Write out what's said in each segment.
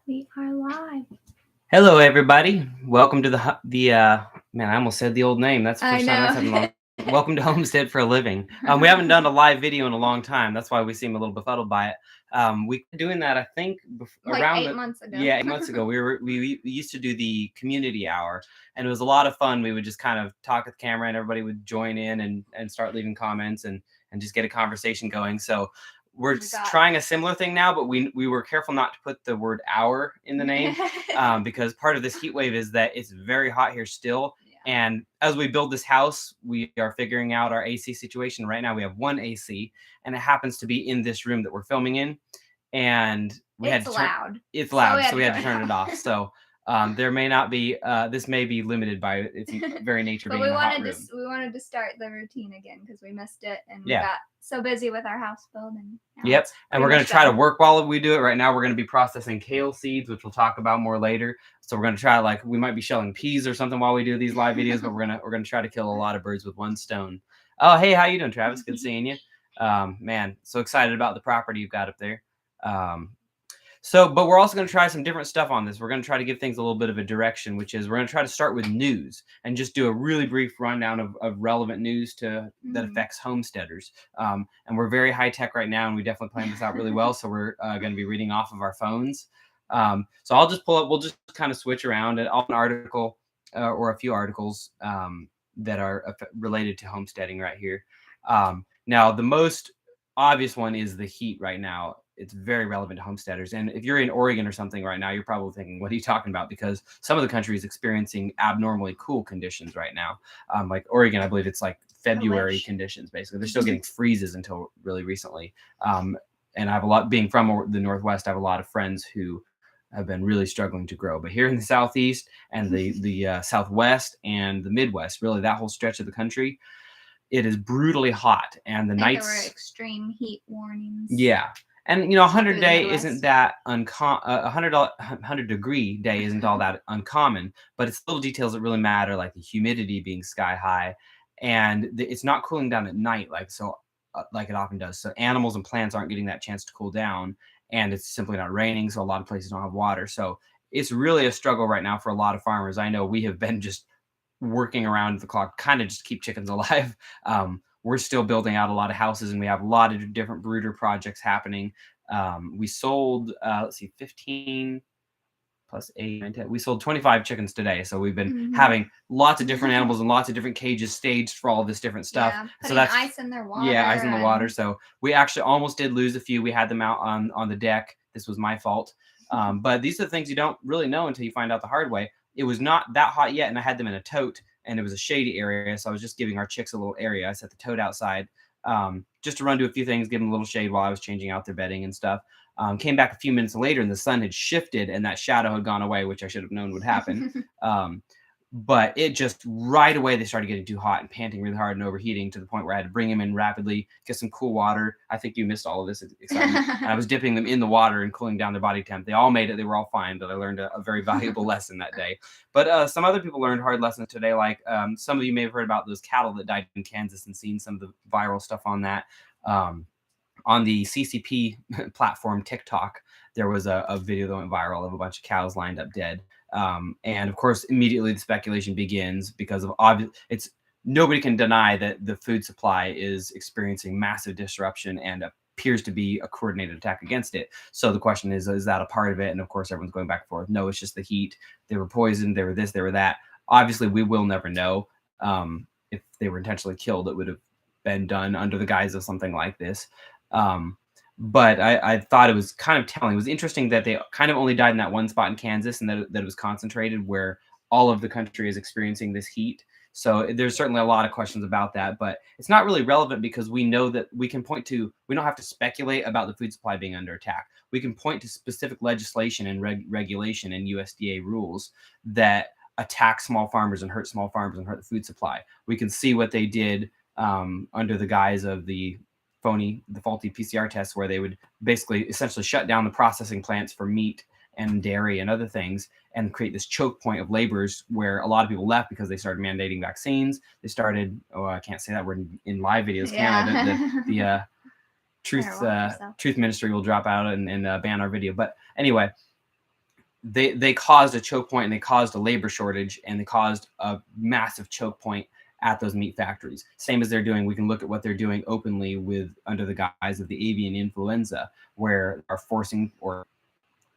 We are live. Hello, everybody. Welcome to man. I almost said the old name. That's the I first time I said know. it long. Welcome to Homestead for a Living. We haven't done a live video in a long time. That's why we seem a little befuddled by it. We were doing that, I think, Like around 8 months ago. 8 months ago. We used to do the community hour, and it was a lot of fun. We would just kind of talk at the camera, and everybody would join in and start leaving comments and just get a conversation going. So we're trying a similar thing now, but we were careful not to put the word hour in the name because part of this heat wave is that it's very hot here still. And as we build this house, we are figuring out our AC situation. Right now we have one AC, and it happens to be in this room that we're filming in. And we had to turn loud. It's loud, so we had to turn it off. So there may not be this may be limited by its very nature being in a hot room. We wanted to start the routine again because we missed it and we got so busy with our house build. And and we're going to try to work while we do it. Right now we're going to be processing kale seeds, which we'll talk about more later. So we're going to try, we might be shelling peas or something while we do these live videos, but we're going to try to kill a lot of birds with one stone. Oh, hey, how you doing, Travis? Good seeing you. Man, so excited about the property you've got up there. But we're also going to try some different stuff on this. We're going to try to give things a little bit of a direction, which is we're going to try to start with news and just do a really brief rundown of relevant news that affects homesteaders. And we're very high tech right now, and we definitely planned this out really well. So we're going to be reading off of our phones. So I'll just pull up. We'll just kind of switch around and an article or a few articles that are related to homesteading right here. Now, the most obvious one is the heat right now. It's very relevant to homesteaders. And if you're in Oregon or something right now, you're probably thinking, what are you talking about? Because some of the country is experiencing abnormally cool conditions right now. Like Oregon, I believe it's like February conditions, basically. They're still getting freezes until really recently. And I have being from the Northwest, I have a lot of friends who have been really struggling to grow. But here in the Southeast and the Southwest and the Midwest, really that whole stretch of the country, it is brutally hot. And the nights... There were extreme heat warnings. Yeah. And, 100 day isn't that uncommon. 100 degree day isn't all that uncommon, but it's little details that really matter, like the humidity being sky high, and it's not cooling down at night like it often does. So animals and plants aren't getting that chance to cool down, and it's simply not raining, so a lot of places don't have water. So it's really a struggle right now for a lot of farmers. I know we have been just working around the clock, kind of just keep chickens alive. We're still building out a lot of houses, and we have a lot of different brooder projects happening. We sold, 15 plus 8, 9, 10. We sold 25 chickens today. So we've been having lots of different animals and lots of different cages staged for all this different stuff. Yeah, so that's ice in their water. Yeah, ice in the water. So we actually almost did lose a few. We had them out on the deck. This was my fault. But these are the things you don't really know until you find out the hard way. It was not that hot yet, and I had them in a tote, and it was a shady area, so I was just giving our chicks a little area. I set the tote outside just to run to a few things, give them a little shade while I was changing out their bedding and stuff. Came back a few minutes later, and the sun had shifted, and that shadow had gone away, which I should have known would happen. But it just right away, they started getting too hot and panting really hard and overheating to the point where I had to bring them in rapidly, get some cool water. I think you missed all of this excitement. And I was dipping them in the water and cooling down their body temp. They all made it. They were all fine, but I learned a very valuable lesson that day. But some other people learned hard lessons today. Like some of you may have heard about those cattle that died in Kansas and seen some of the viral stuff on that. On the CCP platform, TikTok, there was a video that went viral of a bunch of cows lined up dead. And of course, immediately the speculation begins because of nobody can deny that the food supply is experiencing massive disruption and appears to be a coordinated attack against it. So the question is that a part of it? And of course, everyone's going back and forth. No, it's just the heat. They were poisoned. They were this, they were that. Obviously, we will never know if they were intentionally killed. It would have been done under the guise of something like this. But I thought it was kind of telling. It was interesting that they kind of only died in that one spot in Kansas, and that it was concentrated where all of the country is experiencing this heat. So there's certainly a lot of questions about that, but it's not really relevant because we know that we can point to, we don't have to speculate about the food supply being under attack. We can point to specific legislation and regulation and USDA rules that attack small farmers and hurt small farmers and hurt the food supply. We can see what they did under the guise of the faulty PCR tests, where they would basically essentially shut down the processing plants for meat and dairy and other things and create this choke point of laborers where a lot of people left because they started mandating vaccines. They started, I can't say that word in live videos. The truth ministry will drop out and ban our video. But anyway, they caused a choke point, and they caused a labor shortage, and they caused a massive choke point at those meat factories. Same as they're doing, we can look at what they're doing openly with under the guise of the avian influenza, where are forcing or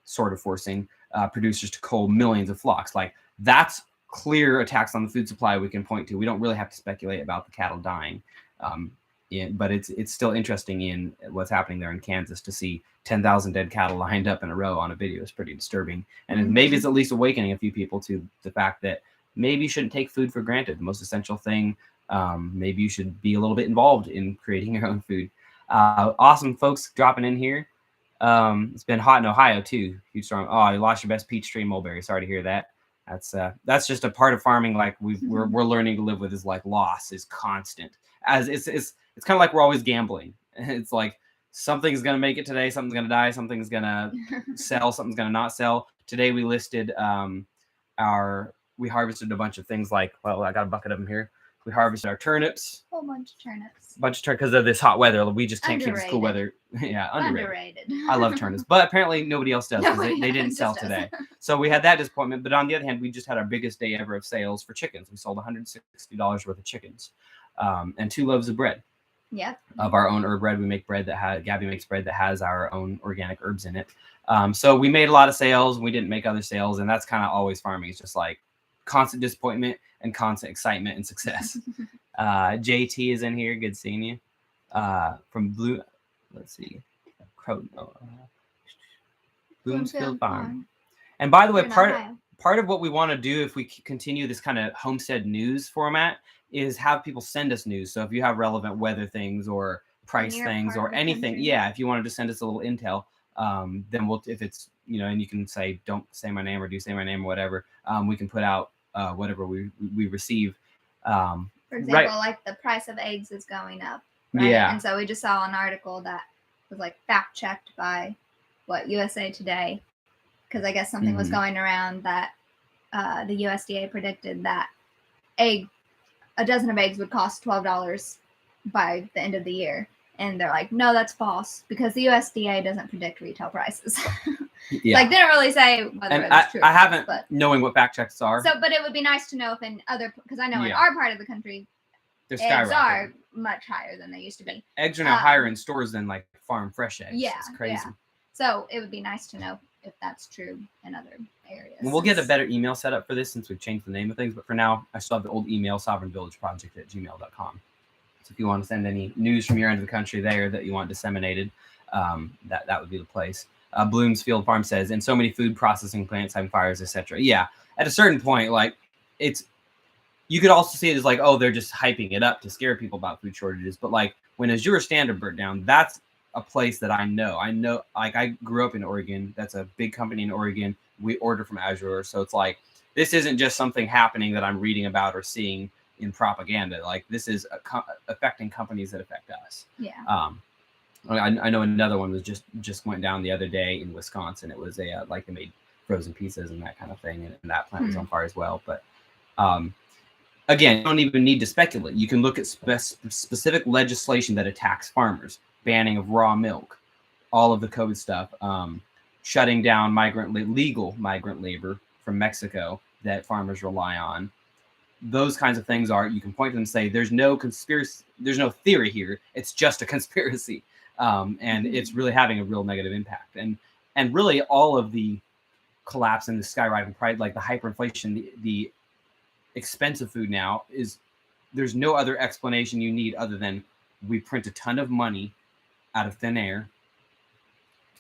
sort of forcing producers to cull millions of flocks. Like, that's clear attacks on the food supply we can point to. We don't really have to speculate about the cattle dying. But it's still interesting in what's happening there in Kansas to see 10,000 dead cattle lined up in a row on a video is pretty disturbing. And maybe it's at least awakening a few people to the fact that maybe you shouldn't take food for granted. The most essential thing, maybe you should be a little bit involved in creating your own food. Awesome folks dropping in here. It's been hot in Ohio too. Huge storm. Oh, you lost your best peach tree mulberry. Sorry to hear that. That's just a part of farming. Like we're learning to live with, is like loss is constant. As it's kind of like we're always gambling. It's like something's gonna make it today, something's gonna die, something's gonna sell, something's gonna not sell. Today we listed we harvested a bunch of things like, well, I got a bucket of them here. We harvested our turnips. Whole bunch of turnips. Because of this hot weather. We just can't keep this cool weather. Yeah, underrated. I love turnips, but apparently nobody else does, because they didn't sell today. So we had that disappointment. But on the other hand, we just had our biggest day ever of sales for chickens. We sold $160 worth of chickens, and 2 loaves of bread. Yep. Of our own herb bread. We make bread Gabby makes bread that has our own organic herbs in it. So we made a lot of sales. We didn't make other sales, and that's kind of always farming. It's just like constant disappointment and constant excitement and success. JT is in here. Good seeing you. From Blue, let's see, Bloomsfield Farm. And by the way, part of what we want to do, if we continue this kind of homestead news format, is have people send us news. So if you have relevant weather things or price things or anything, if you wanted to send us a little intel, then we'll, if it's, and you can say, don't say my name or do say my name or whatever, we can put out whatever we receive. For example, like the price of eggs is going up. Right? Yeah. And so we just saw an article that was like fact checked by USA Today, because I guess something was going around that the USDA predicted that a dozen of eggs would cost $12 by the end of the year. And they're like, no, that's false, because the USDA doesn't predict retail prices. Like, they don't really say whether it's true. I haven't, knowing what fact checks are. So, but it would be nice to know if in other, because I know in our part of the country, eggs are much higher than they used to be. Eggs are now higher in stores than like farm fresh eggs. Yeah, it's crazy. Yeah. So it would be nice to know if that's true in other areas. Well, we'll get a better email set up for this since we've changed the name of things. But for now, I still have the old email, sovereignvillageproject@gmail.com. So if you want to send any news from your end of the country there that you want disseminated, that would be the place. Bloomsfield Farm says, and so many food processing plants having fires, etc. Yeah, at a certain point, like you could also see it as like, oh, they're just hyping it up to scare people about food shortages. But like when Azure Standard burnt down, that's a place that I know. Like I grew up in Oregon. That's a big company in Oregon. We order from Azure. So it's like, this isn't just something happening that I'm reading about or seeing in propaganda. Like this is affecting companies that affect us. Yeah. I know another one was just went down the other day in Wisconsin. It was like they made frozen pizzas and that kind of thing. And that plant was on fire as well. But, again, you don't even need to speculate. You can look at specific legislation that attacks farmers, banning of raw milk, all of the COVID stuff, shutting down legal migrant labor from Mexico that farmers rely on. Those kinds of things you can point to them and say, there's no conspiracy, there's no theory here. It's just a conspiracy. And it's really having a real negative impact. And really all of the collapse and the skyrocketing price, like the hyperinflation, the expensive food now there's no other explanation you need other than we print a ton of money out of thin air,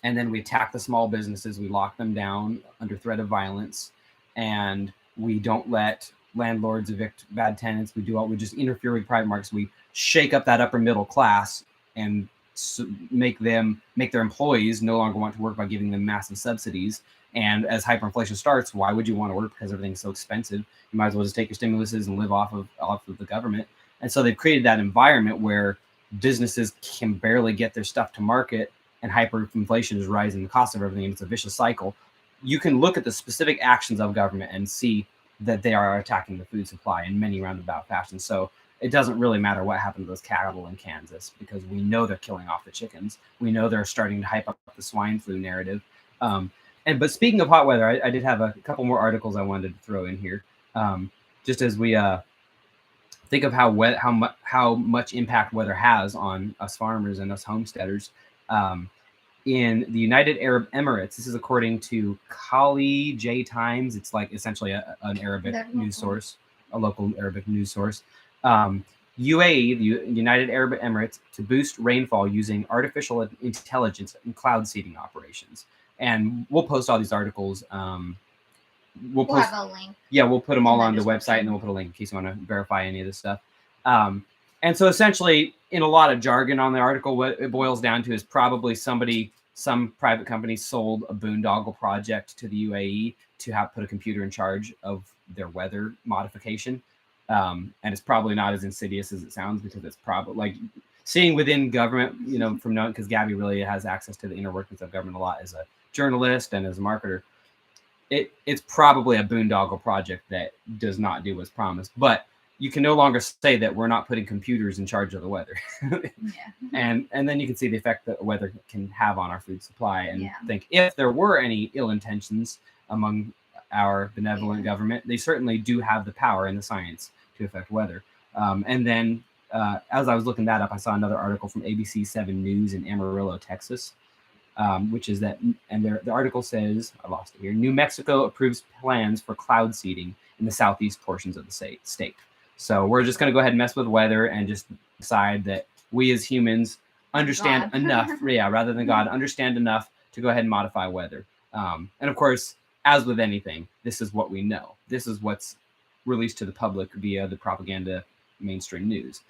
and then we attack the small businesses, we lock them down under threat of violence, and we don't let landlords evict bad tenants. We just interfere with private markets. We shake up that upper middle class and make their employees no longer want to work by giving them massive subsidies. And as hyperinflation starts, why would you want to work? Because everything's so expensive. You might as well just take your stimuluses and live off of the government. And so they've created that environment where businesses can barely get their stuff to market, and hyperinflation is rising the cost of everything. And it's a vicious cycle. You can look at the specific actions of government and see that they are attacking the food supply in many roundabout fashions. So it doesn't really matter what happened to those cattle in Kansas, because we know they're killing off the chickens. We know they're starting to hype up the swine flu narrative. But speaking of hot weather, I did have a couple more articles I wanted to throw in here, just as we think of how much impact weather has on us farmers and us homesteaders. In the United Arab Emirates, this is according to Kali J Times. It's like essentially an Arabic news source, a local Arabic news source. UAE, the United Arab Emirates, to boost rainfall using artificial intelligence and cloud seeding operations. And we'll post all these articles. We'll have a link. Yeah, we'll put them all on the website, and then we'll put a link in case you want to verify any of this stuff. And so essentially, in a lot of jargon on the article, what it boils down to is probably some private company sold a boondoggle project to the UAE to have put a computer in charge of their weather modification. And it's probably not as insidious as it sounds, because it's probably like seeing within government, from knowing, because Gabby really has access to the inner workings of government a lot as a journalist and as a marketer. It's probably a boondoggle project that does not do what's promised, but you can no longer say that we're not putting computers in charge of the weather. And then you can see the effect that weather can have on our food supply, and think if there were any ill intentions among our benevolent government, they certainly do have the power and the science to affect weather. And then as I was looking that up, I saw another article from ABC 7 News in Amarillo, Texas, which is that, and the article says, I lost it here, New Mexico approves plans for cloud seeding in the southeast portions of the state. So we're just going to go ahead and mess with weather and just decide that we as humans understand enough, rather than God, understand enough to go ahead and modify weather. And of course, as with anything, this is what we know. This is what's released to the public via the propaganda mainstream news.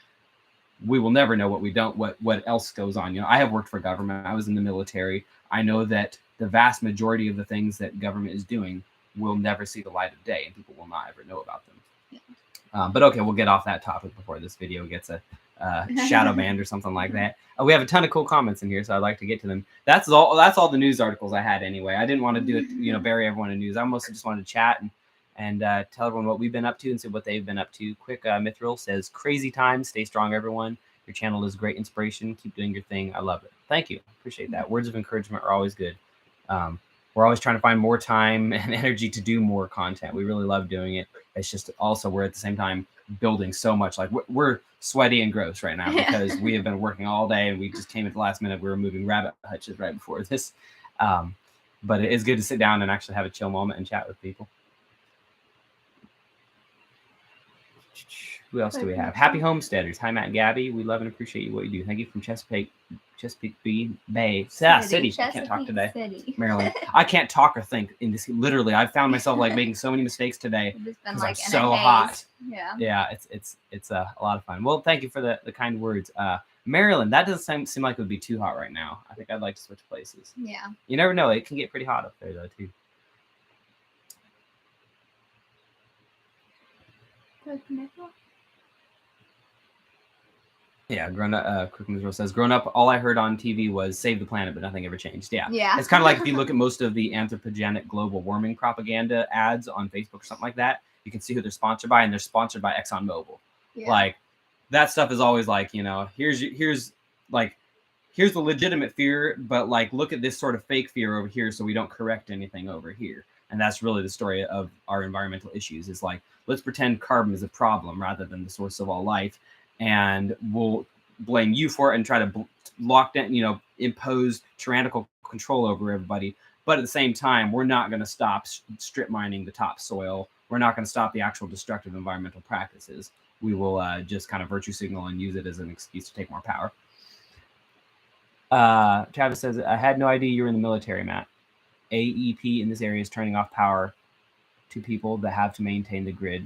We will never know what else goes on. I have worked for government. I was in the military. I know that the vast majority of the things that government is doing will never see the light of day, and people will not ever know about them. But okay, we'll get off that topic before this video gets a shadow banned or something like that. We have a ton of cool comments in here, so I'd like to get to them. That's all the news articles I had anyway. I didn't want to do it, bury everyone in news. I mostly just wanted to chat and tell everyone what we've been up to and see what they've been up to. Quick, Mithril says, crazy times, stay strong, everyone. Your channel is great inspiration. Keep doing your thing. I love it. Thank you. Appreciate that. Words of encouragement are always good. We're always trying to find more time and energy to do more content. We really love doing it. It's just also we're at the same time building so much. Like we're sweaty and gross right now because we have been working all day, and we just came at the last minute. We were moving rabbit hutches right before this. But it is good to sit down and actually have a chill moment and chat with people. Who else do we have? Happy Homesteaders. Hi, Matt and Gabby. We love and appreciate what you do. Thank you from Chesapeake Bay. City. I can't talk today. City. Maryland. I can't talk or think in this. Literally, I've found myself making so many mistakes today because I'm so hot. Yeah. It's a lot of fun. Well, thank you for the kind words. Maryland. That doesn't seem like it would be too hot right now. I think I'd like to switch places. Yeah. You never know. It can get pretty hot up there though too. Yeah, Quick Miserable says, growing up, all I heard on TV was save the planet, but nothing ever changed. Yeah. It's kind of like if you look at most of the anthropogenic global warming propaganda ads on Facebook or something like that, you can see who they're sponsored by, and they're sponsored by ExxonMobil. Yeah. Like, that stuff is always like, here's the legitimate fear, but like, look at this sort of fake fear over here so we don't correct anything over here. And that's really the story of our environmental issues, is like, let's pretend carbon is a problem rather than the source of all life. And we'll blame you for it and try to lock down, impose tyrannical control over everybody. But at the same time, we're not going to stop strip mining the topsoil. We're not going to stop the actual destructive environmental practices. We will just kind of virtue signal and use it as an excuse to take more power. Travis says, I had no idea you were in the military, Matt. AEP in this area is turning off power to people that have to maintain the grid.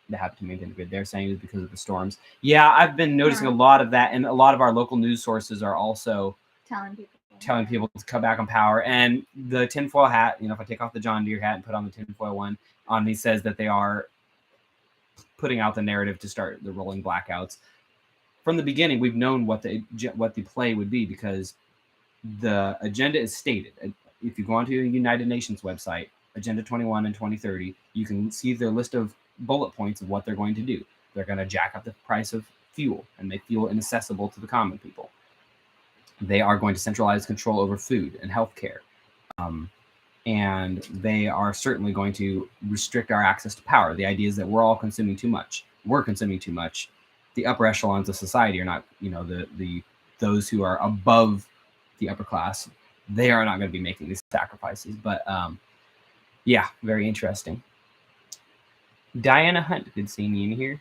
They're saying it's because of the storms. Yeah, I've been noticing a lot of that, and a lot of our local news sources are also telling people to cut back on power. And the tinfoil hat, if I take off the John Deere hat and put on the tinfoil one, on me says that they are putting out the narrative to start the rolling blackouts. From the beginning, we've known what the play would be, because the agenda is stated. If you go onto the United Nations website, Agenda 21 and 2030, you can see their list of bullet points of what they're going to do. They're going to jack up the price of fuel and make fuel inaccessible to the common people. They are going to centralize control over food and healthcare. and they are certainly going to restrict our access to power. The idea is that we're all consuming too much. We're consuming too much. The upper echelons of society are not, those who are above the upper class, they are not going to be making these sacrifices. But yeah, very interesting. Diana Hunt, good seeing you in here.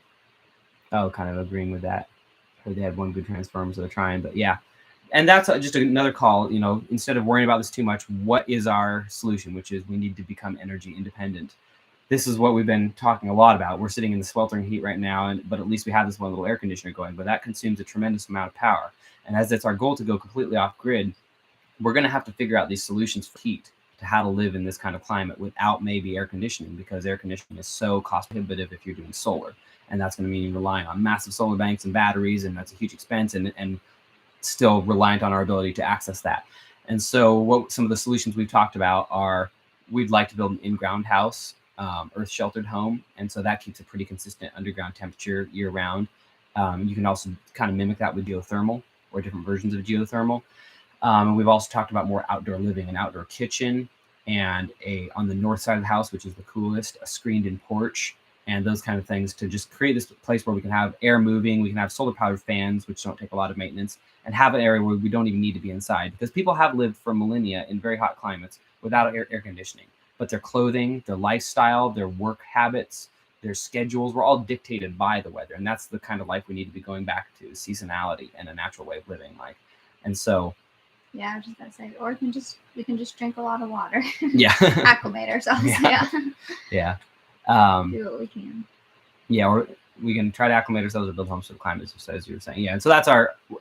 Oh, kind of agreeing with that. Heard they had one good transformer, so they're trying, but yeah. And that's just another call, instead of worrying about this too much, what is our solution, which is we need to become energy independent. This is what we've been talking a lot about. We're sitting in the sweltering heat right now, but at least we have this one little air conditioner going, but that consumes a tremendous amount of power. And as it's our goal to go completely off grid, we're going to have to figure out these solutions for heat, to how to live in this kind of climate without maybe air conditioning, because air conditioning is so cost prohibitive if you're doing solar. And that's going to mean relying on massive solar banks and batteries, and that's a huge expense, and still reliant on our ability to access that. And so what some of the solutions we've talked about are, we'd like to build an in-ground house, earth sheltered home. And so that keeps a pretty consistent underground temperature year round. You can also kind of mimic that with geothermal or different versions of geothermal. And we've also talked about more outdoor living, an outdoor kitchen, and on the north side of the house, which is the coolest, a screened in porch, and those kind of things, to just create this place where we can have air moving, we can have solar powered fans, which don't take a lot of maintenance, and have an area where we don't even need to be inside, because people have lived for millennia in very hot climates without air conditioning. But their clothing, their lifestyle, their work habits, their schedules were all dictated by the weather. And that's the kind of life we need to be going back to, seasonality and a natural way of living. And so, yeah, I was just about to say, or we can just drink a lot of water. Yeah. Acclimate ourselves. Yeah. Yeah. Do what we can. Yeah, or we can try to acclimate ourselves or build homes for the climate, as you were saying. Yeah, and so that's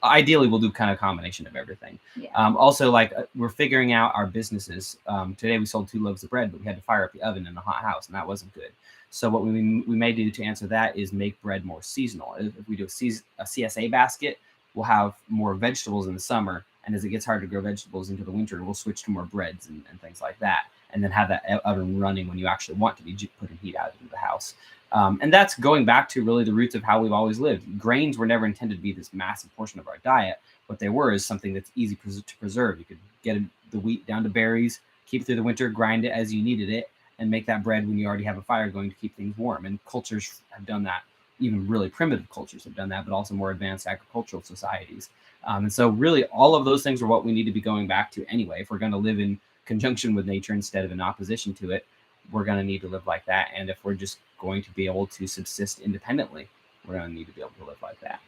ideally we'll do kind of a combination of everything. Yeah. Also, we're figuring out our businesses. Today we sold 2 loaves of bread, but we had to fire up the oven in a hot house, and that wasn't good. So what we may do to answer that is make bread more seasonal. If we do a CSA basket, we'll have more vegetables in the summer, and as it gets harder to grow vegetables into the winter, we'll switch to more breads and things like that, and then have that oven running when you actually want to be putting heat out into the house. And that's going back to really the roots of how we've always lived. Grains were never intended to be this massive portion of our diet. What they were is something that's easy to preserve. You could get the wheat down to berries, keep it through the winter, grind it as you needed it, and make that bread when you already have a fire going to keep things warm. And cultures have done that. Even really primitive cultures have done that, but also more advanced agricultural societies. And so really all of those things are what we need to be going back to anyway. If we're going to live in conjunction with nature instead of in opposition to it, we're going to need to live like that. And if we're just going to be able to subsist independently, we're going to need to be able to live like that.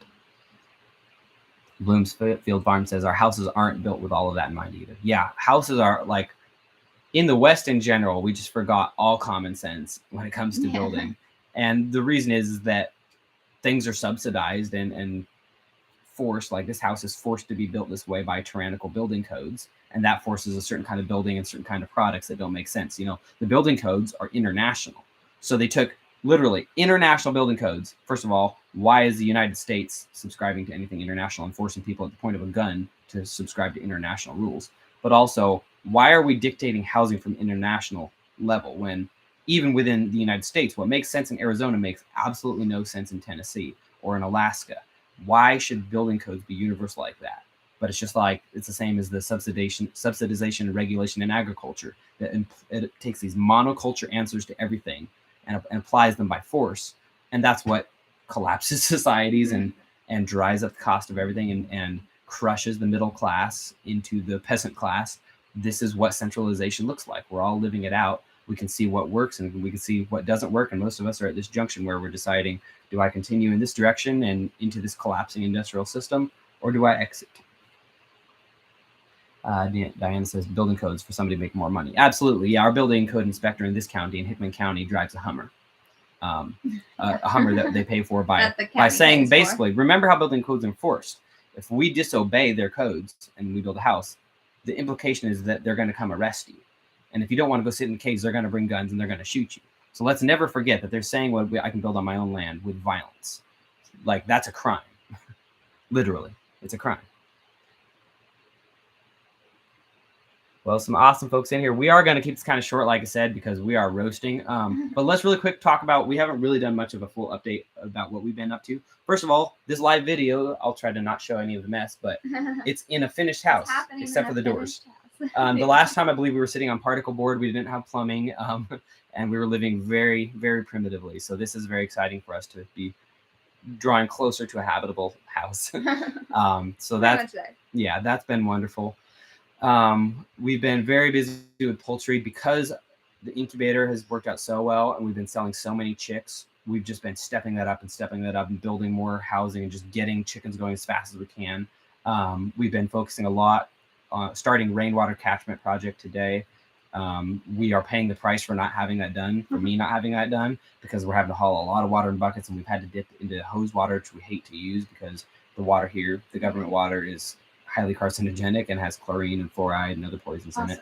Bloomsfield Farm says our houses aren't built with all of that in mind either. Yeah, houses are in the West in general, we just forgot all common sense when it comes to building. And the reason is that things are subsidized and forced. Like this house is forced to be built this way by tyrannical building codes. And that forces a certain kind of building and certain kind of products that don't make sense. The building codes are international. So they took literally international building codes. First of all, why is the United States subscribing to anything international and forcing people at the point of a gun to subscribe to international rules? But also, why are we dictating housing from international level when even within the United States, what makes sense in Arizona makes absolutely no sense in Tennessee or in Alaska? Why should building codes be universal like that? But it's just it's the same as the subsidization and regulation in agriculture. That it takes these monoculture answers to everything and applies them by force. And that's what collapses societies and dries up the cost of everything and crushes the middle class into the peasant class. This is what centralization looks like. We're all living it out. We can see what works and we can see what doesn't work. And most of us are at this junction where we're deciding, do I continue in this direction and into this collapsing industrial system, or do I exit? Diana says building codes for somebody to make more money. Absolutely. Yeah, our building code inspector in this county, in Hickman County, drives a Hummer. A Hummer that they pay for by saying basically, remember how building codes are enforced. If we disobey their codes and we build a house, the implication is that they're going to come arrest you. And if you don't want to go sit in caves, they're going to bring guns and they're going to shoot you. So let's never forget that they're saying I can build on my own land with violence. That's a crime. Literally, it's a crime. Well, some awesome folks in here. We are going to keep this kind of short, like I said, because we are roasting. But let's really quick talk about, we haven't really done much of a full update about what we've been up to. First of all, this live video, I'll try to not show any of the mess, but it's in a finished house, except for the doors. The last time I believe we were sitting on particle board, we didn't have plumbing, and we were living very, very primitively. So this is very exciting for us to be drawing closer to a habitable house. So that's been wonderful. We've been very busy with poultry because the incubator has worked out so well, and we've been selling so many chicks. We've just been stepping that up and building more housing and just getting chickens going as fast as we can. We've been focusing a lot on starting Rainwater Catchment project today. We are paying the price for not having that done, for me not having that done, because we're having to haul a lot of water in buckets, and we've had to dip into hose water, which we hate to use because the water here, the government water, is highly carcinogenic and has chlorine and fluoride and other poisons in it.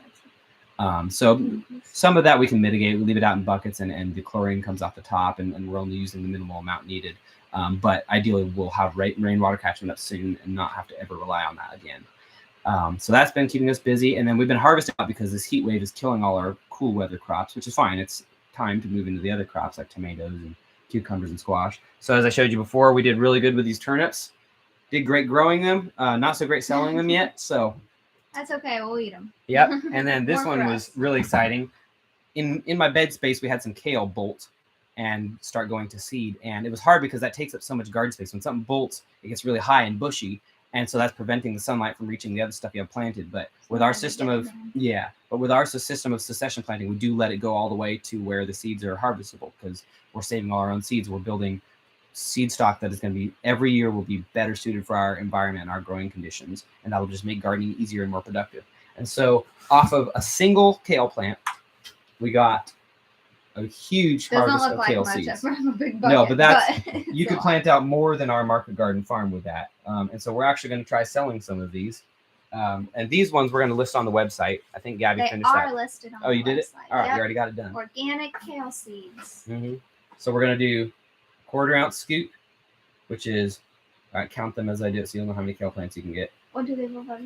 So some of that we can mitigate. We leave it out in buckets, and the chlorine comes off the top, and we're only using the minimal amount needed. But ideally, we'll have rainwater catchment up soon and not have to ever rely on that again. So that's been keeping us busy. And then we've been harvesting out because this heat wave is killing all our cool weather crops, which is fine. It's time to move into the other crops like tomatoes and cucumbers and squash. So as I showed you before, we did really good with these turnips. Did great growing them, not so great selling them yet. So that's okay. We'll eat them. Yep. And then this one was really exciting. In my bed space, we had some kale bolt and start going to seed. And it was hard because that takes up so much garden space. When something bolts, it gets really high and bushy. And so that's preventing the sunlight from reaching the other stuff you have planted. But with our system of succession planting, we do let it go all the way to where the seeds are harvestable, because we're saving all our own seeds. We're building seed stock that is going to be every year will be better suited for our environment and our growing conditions, and that will just make gardening easier and more productive. And so off of a single kale plant, we got a huge harvest of kale seeds. No, but you could plant out more than our market garden farm with that. And so we're actually going to try selling some of these. And these ones we're going to list on the website. I think Gabby finished that. They are listed on the website. Oh, you did it? All right, you already got it done. Organic kale seeds. So we're going to do 1/4 ounce scoop, which is, all right, count them as I do it so you'll know how many kale plants you can get. What do they look like?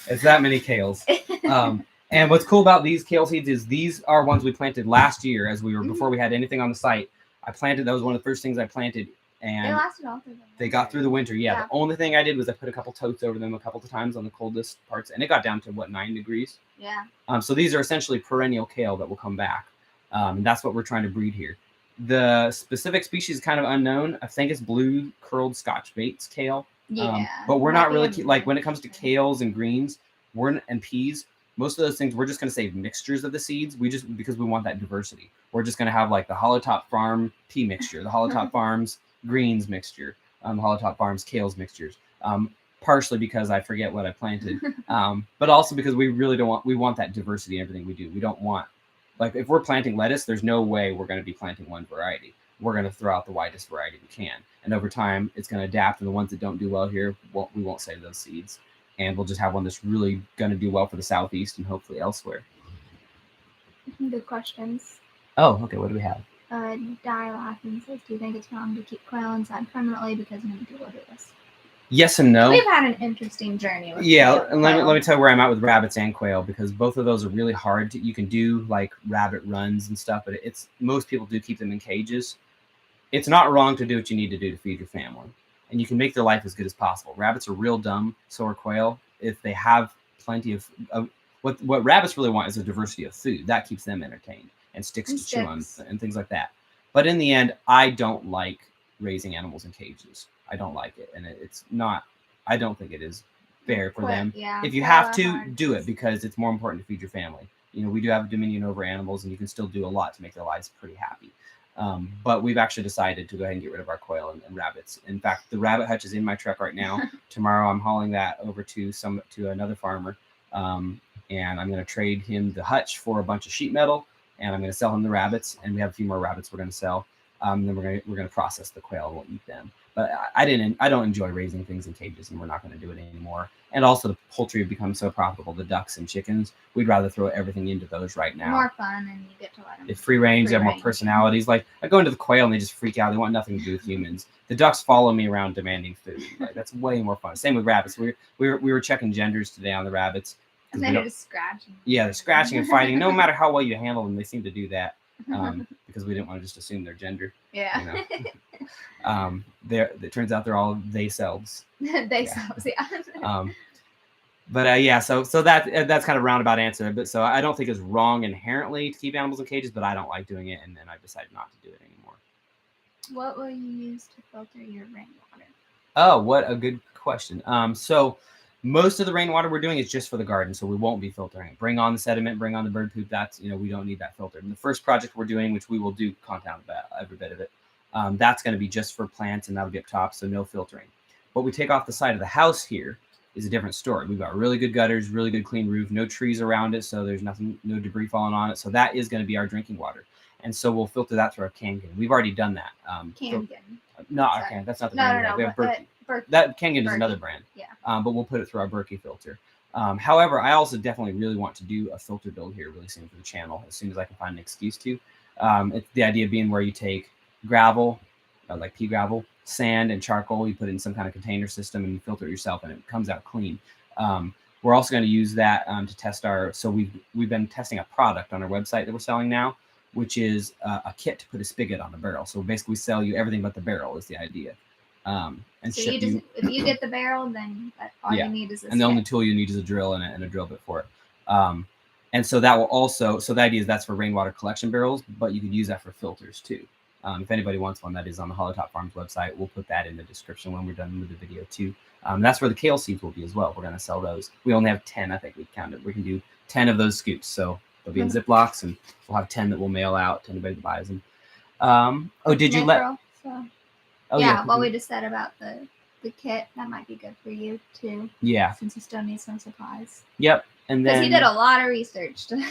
It's that many kales. And what's cool about these kale seeds is these are ones we planted last year before we had anything on the site. I planted, that was one of the first things I planted. And they lasted all through the winter. They got through the winter, yeah. The only thing I did was I put a couple totes over them a couple of times on the coldest parts, and it got down to, 9 degrees? Yeah. So these are essentially perennial kale that will come back. And that's what we're trying to breed here. The specific species is kind of unknown. I think it's blue curled Scotch Bates kale. Yeah. But we're not really, like when it comes to kales and greens, and peas, most of those things, we're just going to save mixtures of the seeds. Because we want that diversity. We're just going to have like the Hollow Top Farm pea mixture, the Hollow Top Farms greens mixture, the Hollow Top Farms kales mixtures. Partially because I forget what I planted, but also because we really we want that diversity in everything we do. We don't want, like if we're planting lettuce, there's no way we're going to be planting one variety. We're going to throw out the widest variety we can. And over time, it's going to adapt. And the ones that don't do well here, we won't save those seeds. And we'll just have one that's really going to do well for the Southeast and hopefully elsewhere. Good questions. Oh, okay. What do we have? Laughing says, do you think it's wrong to keep quail inside permanently because many people do this? Yes and no. We've had an interesting journey with and let me tell you where I'm at with rabbits and quail, because both of those are really hard you can do like rabbit runs and stuff, but most people do keep them in cages. It's not wrong to do what you need to do to feed your family, and you can make their life as good as possible. Rabbits are real dumb, so are quail. If they have plenty of what rabbits really want is a diversity of food that keeps them entertained and sticks to chew on and things like that. But in the end, I don't like raising animals in cages. I don't like it, and it's not. I don't think it is fair for them. Yeah, if you have to, do it, because it's more important to feed your family. We do have dominion over animals, and you can still do a lot to make their lives pretty happy. But we've actually decided to go ahead and get rid of our quail and rabbits. In fact, the rabbit hutch is in my truck right now. Tomorrow, I'm hauling that over to another farmer, and I'm going to trade him the hutch for a bunch of sheet metal, and I'm going to sell him the rabbits. And we have a few more rabbits we're going to sell. Then we're going to process the quail. We'll eat them. But I don't enjoy raising things in cages, and we're not going to do it anymore. And also, the poultry have become so profitable. The ducks and chickens, we'd rather throw everything into those right now. More fun, and you get to let them. It's free range. They have more personalities. Like I go into the quail, and they just freak out. They want nothing to do with humans. The ducks follow me around demanding food. Like, that's way more fun. Same with rabbits. We were checking genders today on the rabbits. And they're just scratching. Yeah, they're scratching and fighting. No matter how well you handle them, they seem to do that. Because we didn't want to just assume their gender. Yeah. It turns out they're all they selves. They selves, yeah. But yeah, so that's kind of a roundabout answer. But so I don't think it's wrong inherently to keep animals in cages, but I don't like doing it, and I've decided not to do it anymore. What will you use to filter your rainwater? Oh, what a good question. So most of the rainwater we're doing is just for the garden, so we won't be filtering it. Bring on the sediment, bring on the bird poop. That's, we don't need that filtered. And the first project we're doing, which we will do content about every bit of it, that's going to be just for plants, and that'll be up top, so no filtering. What we take off the side of the house here is a different story. We've got really good gutters, really good clean roof, no trees around it, so there's no debris falling on it. So that is going to be our drinking water. And so we'll filter that through our Kangen. We've already done that. Kangen. No, our Kangen. That's not the brand. No. We have Berkey. That Kangen is another brand. Yeah. But we'll put it through our Berkey filter. However, I also definitely really want to do a filter build here really soon for the channel, as soon as I can find an excuse to. It's the idea being where you take gravel, like pea gravel, sand, and charcoal. You put it in some kind of container system and you filter it yourself, and it comes out clean. We're also going to use that to test so we've been testing a product on our website that we're selling now, which is a kit to put a spigot on a barrel. So basically we sell you everything but the barrel is the idea. And so if you get the barrel, then all you need is a and the only tool you need is a drill and a drill bit for it. And so that will also, so the idea is that's for rainwater collection barrels, but you could use that for filters too. If anybody wants one, that is on the Hollow Top Farms website. We'll put that in the description when we're done with the video too. That's where the kale seeds will be as well. We're going to sell those. We only have 10, I think we counted. We can do 10 of those scoops. So they'll be in Ziplocs, and we'll have 10 that we'll mail out to anybody that buys them. Did you let... What we just said about the kit, that might be good for you too. Yeah. Since you still need some supplies. Yep. And then he did a lot of research. And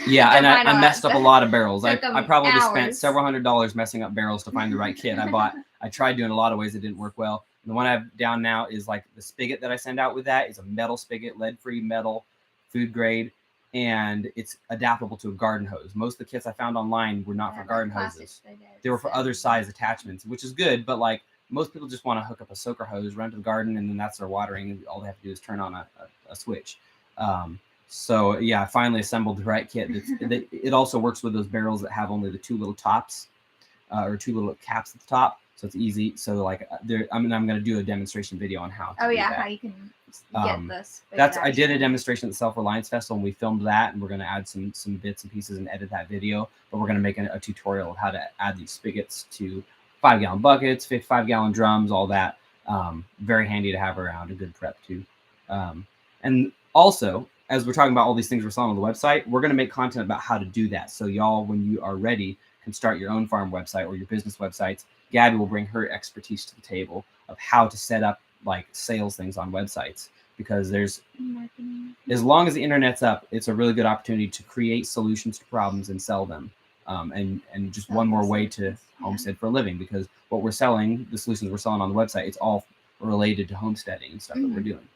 I messed up a lot of barrels. I probably spent several $100s messing up barrels to find the right kit. I tried doing a lot of ways. It didn't work well. And the one I have down now is like the spigot that I send out with that is a metal spigot, lead-free metal, food grade, and it's adaptable to a garden hose. Most of the kits I found online were not for garden hoses. They were for other size attachments, which is good, but like most people just want to hook up a soaker hose, run to the garden, and then that's their watering, and all they have to do is turn on a switch. So yeah, I finally assembled the right kit. It also works with those barrels that have only the two little tops, or two little caps at the top, so it's easy. So like, I'm going to do a demonstration video on how. How you can get this. I did a demonstration at the Self-Reliance Festival, and we filmed that, and we're going to add some bits and pieces and edit that video. But we're going to make a tutorial of how to add these spigots to 5-gallon buckets, 5-gallon drums, all that. Very handy to have around, a good prep too. And also, as we're talking about all these things we're selling on the website, we're going to make content about how to do that. So y'all, when you are ready, can start your own farm website or your business websites. Gabby will bring her expertise to the table of how to set up like sales things on websites, because as long as the internet's up, it's a really good opportunity to create solutions to problems and sell them. And just one more way to homestead for a living, because what we're selling, the solutions we're selling on the website, it's all related to homesteading and stuff that we're doing.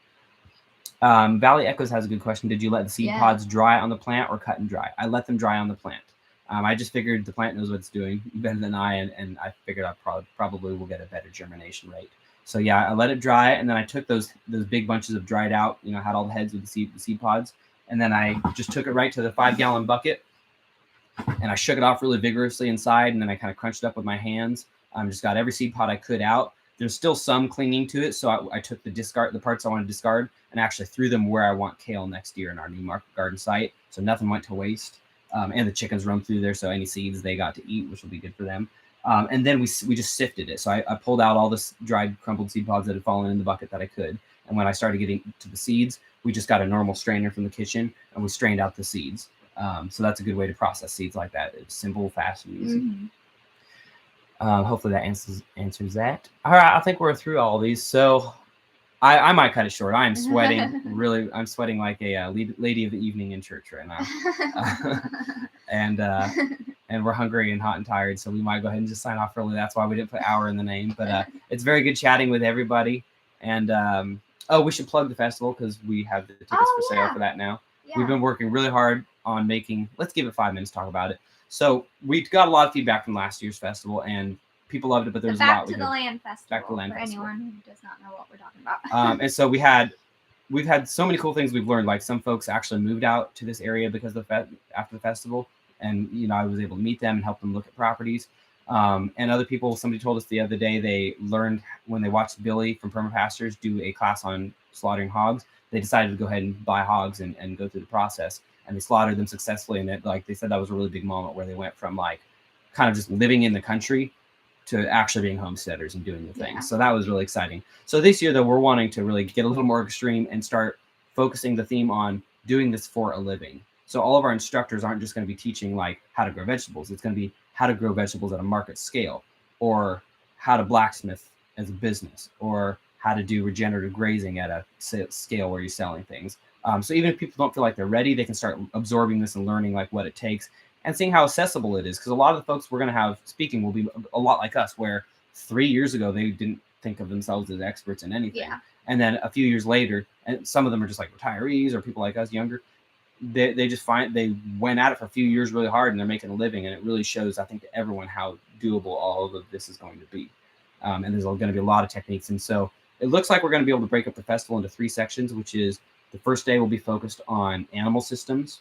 Valley Echoes has a good question. Did you let the seed pods dry on the plant or cut and dry? I let them dry on the plant. I just figured the plant knows what it's doing better than I, and I figured I probably will get a better germination rate. So yeah, I let it dry, and then I took those big bunches of dried out, had all the heads with the seed pods, and then I just took it right to the 5-gallon bucket, and I shook it off really vigorously inside, and then I kind of crunched it up with my hands. Just got every seed pod I could out. There's still some clinging to it, so I took the parts I want to discard, and actually threw them where I want kale next year in our new market garden site, so nothing went to waste. And the chickens roam through there, so any seeds they got to eat, which will be good for them. And then we just sifted it. So I pulled out all this dried, crumpled seed pods that had fallen in the bucket that I could. And when I started getting to the seeds, we just got a normal strainer from the kitchen, and we strained out the seeds. So that's a good way to process seeds like that. It's simple, fast, and easy. Hopefully that answers that. All right, I think we're through all of these. So I might cut it short. I am sweating really. I'm sweating like a lady of the evening in church right now. And we're hungry and hot and tired, so we might go ahead and just sign off early. That's why we didn't put hour in the name. But it's very good chatting with everybody. And we should plug the festival, because we have the tickets for sale for that now. Yeah. We've been working really hard on making. Let's give it 5 minutes to talk about it. So we got a lot of feedback from last year's festival, and people loved it, but there's a lot. Back to the Land Festival, for anyone who does not know what we're talking about. And so we've had so many cool things we've learned. Like some folks actually moved out to this area because of after the festival, and I was able to meet them and help them look at properties. And other people, somebody told us the other day they learned when they watched Billy from Permapastures do a class on slaughtering hogs. they decided to go ahead and buy hogs and go through the process, and they slaughtered them successfully. And they said that was a really big moment where they went from like kind of just living in the country to actually being homesteaders and doing the things. Yeah. So that was really exciting. So this year, though, we're wanting to really get a little more extreme and start focusing the theme on doing this for a living. So all of our instructors aren't just going to be teaching like how to grow vegetables. It's going to be how to grow vegetables at a market scale, or how to blacksmith as a business, or how to do regenerative grazing at a scale where you're selling things. So even if people don't feel like they're ready, they can start absorbing this and learning like what it takes and seeing how accessible it is. Because a lot of the folks we're going to have speaking will be a lot like us, where 3 years ago they didn't think of themselves as experts in anything. Yeah. And then a few years later, and some of them are just like retirees or people like us younger, they just find they went at it for a few years really hard and they're making a living. And it really shows, I think, to everyone how doable all of this is going to be. And there's going to be a lot of techniques. And so it looks like we're going to be able to break up the festival into 3 sections, which is the first day will be focused on animal systems,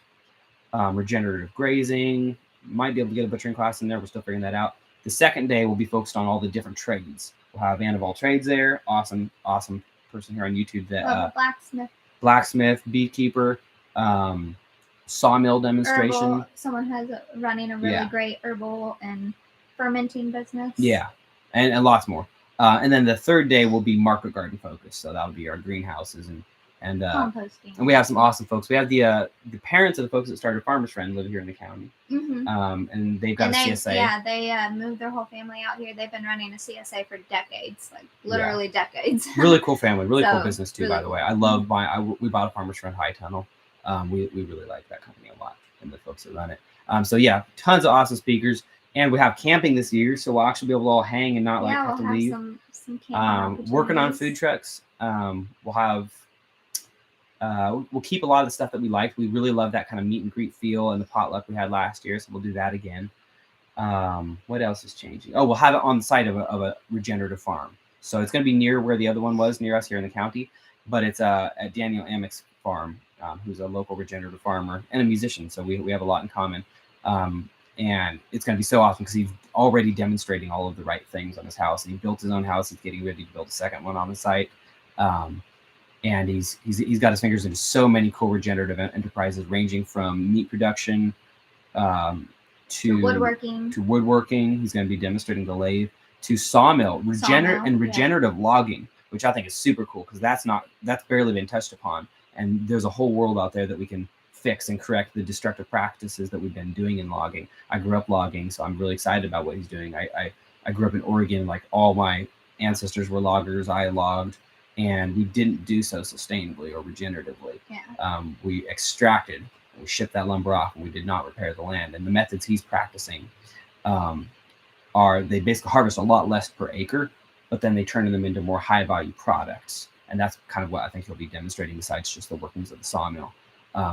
regenerative grazing, might be able to get a butchering class in there. We're still figuring that out. The second day will be focused on all the different trades. We'll have Ann of all trades there. Awesome person here on YouTube that blacksmith, beekeeper, sawmill demonstration. Herbal. Someone has running a really great herbal and fermenting business. Yeah, and lots more. And then the third day will be market garden focused. So that'll be our greenhouses and composting. And we have some awesome folks. We have the parents of the folks that started Farmers Friend live here in the county. Mm-hmm. And they've got a CSA. Yeah, they moved their whole family out here. They've been running a CSA for decades, like literally decades. Really cool family, really So, cool business too, really by the way. I love we bought a Farmers Friend high tunnel. We really like that company a lot and the folks that run it. So yeah, tons of awesome speakers. And we have camping this year, so we'll actually be able to all hang and not have to leave. Some camping working on food trucks. We'll have we'll keep a lot of the stuff that we liked. We really love that kind of meet and greet feel and the potluck we had last year, so we'll do that again. What else is changing? Oh, we'll have it on the site of a regenerative farm. So it's going to be near where the other one was, near us here in the county, but it's at Daniel Amick's farm, who's a local regenerative farmer and a musician. So we have a lot in common. And it's going to be so awesome because he's already demonstrating all of the right things on his house. And he built his own house. He's getting ready to build a second one on the site. And he's got his fingers into so many cool regenerative enterprises, ranging from meat production to woodworking. He's going to be demonstrating the lathe, to sawmill, regenerative logging, which I think is super cool because that's barely been touched upon. And there's a whole world out there that we can fix and correct the destructive practices that we've been doing in logging. I grew up logging, so I'm really excited about what he's doing. I grew up in Oregon, like all my ancestors were loggers. I logged, and we didn't do so sustainably or regeneratively. Yeah. We extracted, we shipped that lumber off, and we did not repair the land. And the methods he's practicing are they basically harvest a lot less per acre, but then they turn them into more high value products. And that's kind of what I think he'll be demonstrating besides just the workings of the sawmill.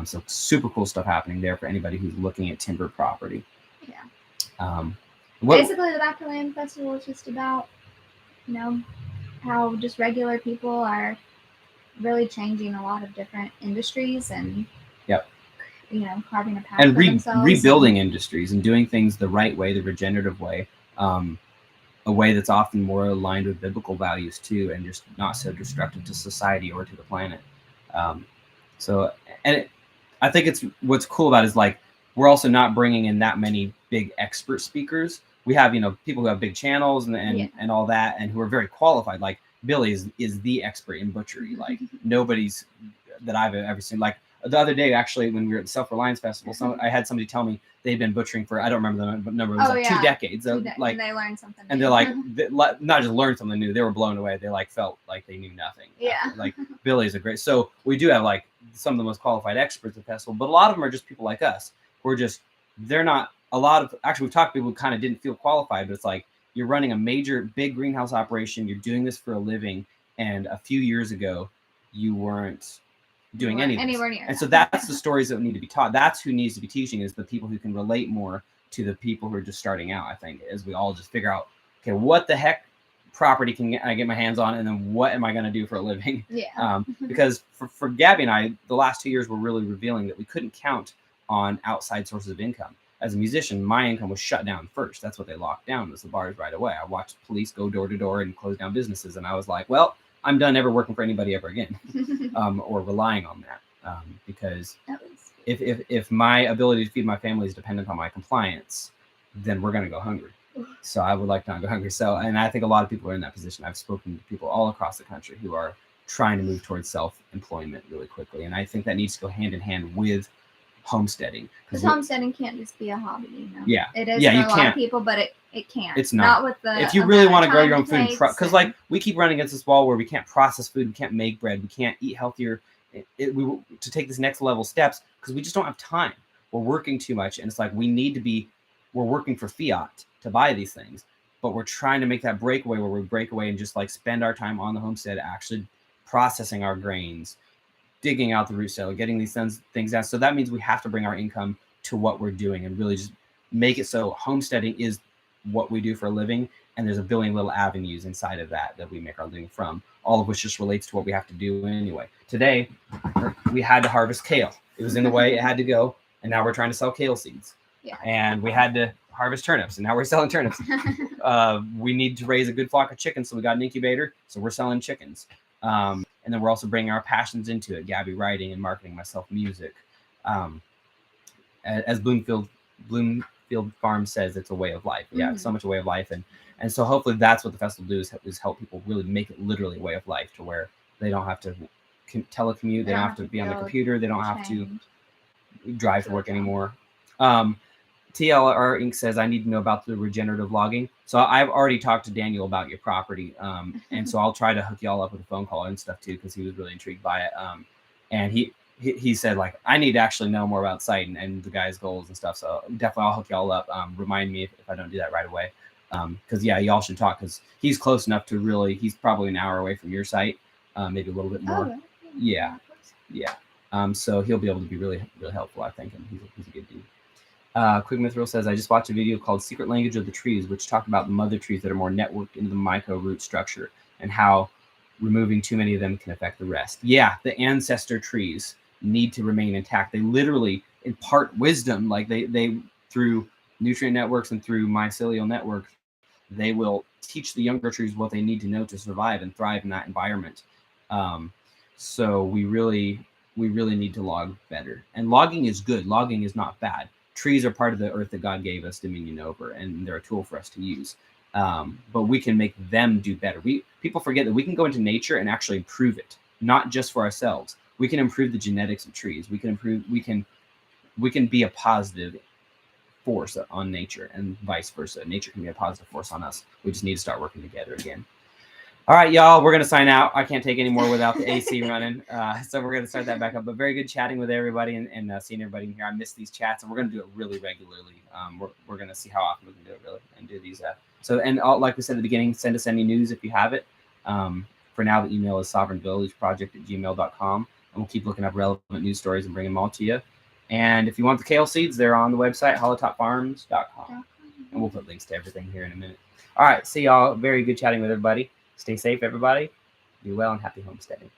So super cool stuff happening there for anybody who's looking at timber property. Yeah. Basically, the Back to Land Festival is just about, how just regular people are really changing a lot of different industries and, carving a path and for themselves. Rebuilding industries and doing things the right way, the regenerative way, a way that's often more aligned with biblical values too, and just not so destructive to society or to the planet. I think it's what's cool about it is like we're also not bringing in that many big expert speakers. We have people who have big channels and all that, and who are very qualified. Like Billy is the expert in butchery. Like nobody's that I've ever seen. Like the other day, actually, when we were at the Self-Reliance Festival, I had somebody tell me they'd been butchering for, I don't remember the number, it was 2 decades. Like, and they learned something and new. They're like, not just learned something new, they were blown away. They like felt like they knew nothing. Yeah. Like Billy's so we do have like some of the most qualified experts at the festival, but a lot of them are just people like us. They're not actually we've talked to people who kind of didn't feel qualified, but it's like, you're running a major big greenhouse operation. You're doing this for a living. And a few years ago, you weren't doing anything. And so that's the stories that need to be taught. That's who needs to be teaching, is the people who can relate more to the people who are just starting out, I think, as we all just figure out, okay, what the heck property can I get my hands on? And then what am I going to do for a living? Yeah. Because for Gabby and I, the last 2 years were really revealing that we couldn't count on outside sources of income. As a musician, my income was shut down first. That's what they locked down, was the bars right away. I watched police go door to door and close down businesses. And I was like, well, I'm done ever working for anybody ever again, or relying on that, because if my ability to feed my family is dependent on my compliance, then we're going to go hungry. So I would like to not go hungry. So, and I think a lot of people are in that position. I've spoken to people all across the country who are trying to move towards self-employment really quickly. And I think that needs to go hand in hand with homesteading. Because homesteading can't just be a hobby, you know? Yeah. It is for a lot of people, but it can't. It's not. With the if you really want to grow your own food, because like we keep running against this wall where we can't process food, we can't make bread, we can't eat healthier. To take this next level steps because we just don't have time. We're working too much, and it's like we're working for fiat to buy these things, but we're trying to make that breakaway where we break away and just like spend our time on the homestead, actually processing our grains, digging out the root cellar, getting these things out. So that means we have to bring our income to what we're doing and really just make it so homesteading is what we do for a living. And there's a billion little avenues inside of that we make our living from, all of which just relates to what we have to do anyway. Today, we had to harvest kale. It was in the way, it had to go. And now we're trying to sell kale seeds. Yeah. And we had to harvest turnips, and now we're selling turnips. We need to raise a good flock of chickens, so we got an incubator, so we're selling chickens. And then we're also bringing our passions into it. Gabby writing and marketing, myself music. As Bloomfield Farm says, it's a way of life. Yeah, it's so much a way of life. And so hopefully that's what the festival do is help people really make it literally a way of life to where they don't have to telecommute, they don't have to be on the computer, they don't have to drive to work anymore. TLR Inc. says, I need to know about the regenerative logging. So I've already talked to Daniel about your property. And so I'll try to hook y'all up with a phone call and stuff too, because he was really intrigued by it. And he said, like, I need to actually know more about site and the guy's goals and stuff. So definitely I'll hook y'all up. Remind me if I don't do that right away. Because yeah, y'all should talk, because he's close enough to really, he's probably an hour away from your site, maybe a little bit more. Oh, yeah. So he'll be able to be really, really helpful, I think. And he's a good dude. Quick Mithril says, I just watched a video called Secret Language of the Trees, which talked about the mother trees that are more networked into the myco root structure and how removing too many of them can affect the rest. Yeah, the ancestor trees need to remain intact. They literally impart wisdom, like they through nutrient networks and through mycelial networks, they will teach the younger trees what they need to know to survive and thrive in that environment. So we really need to log better. And logging is good. Logging is not bad. Trees are part of the earth that God gave us dominion over, and they're a tool for us to use. But we can make them do better. People forget that we can go into nature and actually improve it, not just for ourselves. We can improve the genetics of trees. We can be a positive force on nature, and vice versa. Nature can be a positive force on us. We just need to start working together again. All right, y'all, we're going to sign out. I can't take any more without the AC running. So we're going to start that back up. But very good chatting with everybody and seeing everybody in here. I miss these chats, and we're going to do it really regularly. We're going to see how often we can do it really and do these. Like we said at the beginning, send us any news if you have it. For now, the email is sovereignvillageproject@gmail.com, and we'll keep looking up relevant news stories and bring them all to you. And if you want the kale seeds, they're on the website, hollowtopfarms.com. And we'll put links to everything here in a minute. All right, see y'all. Very good chatting with everybody. Stay safe, everybody. Be well and happy homesteading.